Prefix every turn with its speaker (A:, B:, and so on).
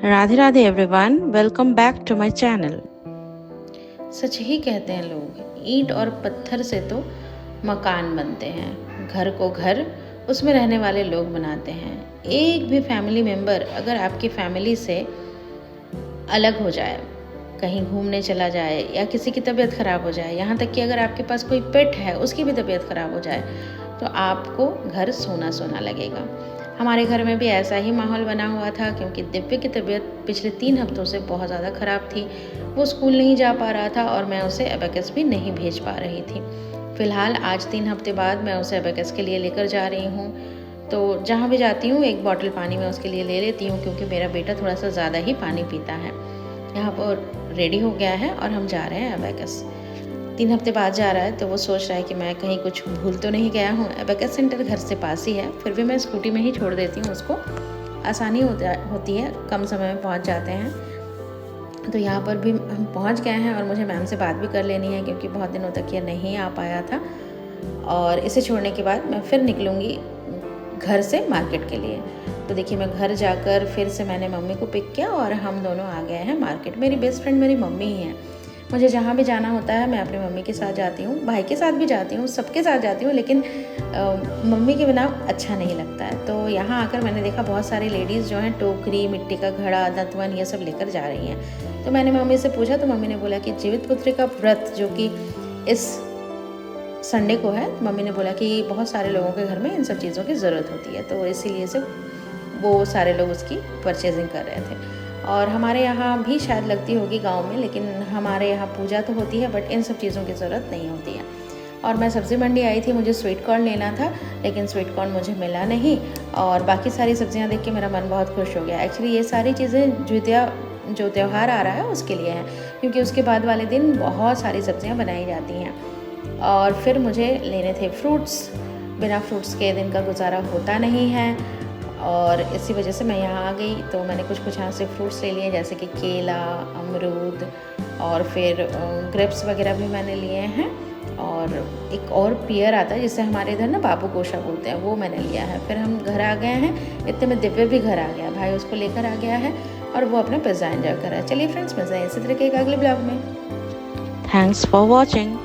A: Radhe Radhe everyone, welcome back to my channel.
B: सच ही कहते हैं लोग, ईंट और पत्थर से तो मकान बनते हैं, घर को घर उसमें रहने वाले लोग बनाते हैं। एक भी फैमिली मेम्बर अगर आपकी फैमिली से अलग हो जाए, कहीं घूमने चला जाए या किसी की तबीयत ख़राब हो जाए, यहाँ तक कि अगर आपके पास कोई पेट है उसकी भी तबीयत ख़राब हो जाए, तो आपको घर सोना सोना लगेगा। हमारे घर में भी ऐसा ही माहौल बना हुआ था, क्योंकि दिव्य की तबीयत पिछले 3 हफ्तों से बहुत ज़्यादा ख़राब थी। वो स्कूल नहीं जा पा रहा था और मैं उसे एबेकस भी नहीं भेज पा रही थी। फ़िलहाल आज 3 हफ्ते बाद मैं उसे एबेकस के लिए लेकर जा रही हूँ। तो जहाँ भी जाती हूँ 1 बॉटल पानी मैं उसके लिए ले लेती हूँ, क्योंकि मेरा बेटा थोड़ा सा ज़्यादा ही पानी पीता है। यहाँ पर रेडी हो गया है और हम जा रहे हैं एबेकस। 3 हफ्ते बाद जा रहा है, तो वो सोच रहा है कि मैं कहीं कुछ भूल तो नहीं गया हूँ। एबेकस सेंटर घर से पास ही है, फिर भी मैं स्कूटी में ही छोड़ देती हूँ उसको, आसानी होती है, कम समय में पहुँच जाते हैं। तो यहाँ पर भी हम पहुँच गए हैं और मुझे मैम से बात भी कर लेनी है, क्योंकि बहुत दिनों तक ये नहीं आ पाया था। और इसे छोड़ने के बाद मैं फिर निकलूँगी घर से मार्केट के लिए। तो देखिए, मैं घर जाकर फिर से मैंने मम्मी को पिक किया और हम दोनों आ गए हैं मार्केट। मेरी बेस्ट फ्रेंड मेरी मम्मी ही है। मुझे जहाँ भी जाना होता है मैं अपनी मम्मी के साथ जाती हूँ, भाई के साथ भी जाती हूँ, सबके साथ जाती हूँ, लेकिन मम्मी के बिना अच्छा नहीं लगता है। तो यहाँ आकर मैंने देखा बहुत सारी लेडीज़ जो हैं टोकरी, मिट्टी का घड़ा, दंतवन ये सब लेकर जा रही हैं। तो मैंने मम्मी से पूछा, तो मम्मी ने बोला कि जीवित पुत्री का व्रत जो कि इस संडे को है, तो मम्मी ने बोला कि बहुत सारे लोगों के घर में इन सब चीज़ों की ज़रूरत होती है, तो इसीलिए से वो सारे लोग उसकी परचेजिंग कर रहे थे। और हमारे यहाँ भी शायद लगती होगी गांव में, लेकिन हमारे यहाँ पूजा तो होती है, बट इन सब चीज़ों की ज़रूरत नहीं होती है। और मैं सब्ज़ी मंडी आई थी, मुझे स्वीट कॉर्न लेना था, लेकिन स्वीट कॉर्न मुझे मिला नहीं। और बाकी सारी सब्ज़ियाँ देख के मेरा मन बहुत खुश हो गया। एक्चुअली ये सारी चीज़ें जो त्यौहार आ रहा है उसके लिए है, क्योंकि उसके बाद वाले दिन बहुत सारी सब्ज़ियाँ बनाई जाती हैं। और फिर मुझे लेने थे फ्रूट्स, बिना फ्रूट्स के दिन का गुजारा होता नहीं है, और इसी वजह से मैं यहाँ आ गई। तो मैंने कुछ यहाँ से फ्रूट्स ले लिए, जैसे कि केला, अमरूद, और फिर ग्रेप्स वगैरह भी मैंने लिए हैं। और एक और पियर आता है जिसे हमारे इधर ना बाबू गोशा बोलते हैं, वो मैंने लिया है। फिर हम घर आ गए हैं, इतने में दिव्य भी घर आ गया, भाई उसको लेकर आ गया है और वो अपना पिज़्ज़ा एंजॉय कर रहा है। चलिए फ्रेंड्स, मिलते हैं इसी तरह के एक अगले ब्लॉग में।
A: Thanks for watching.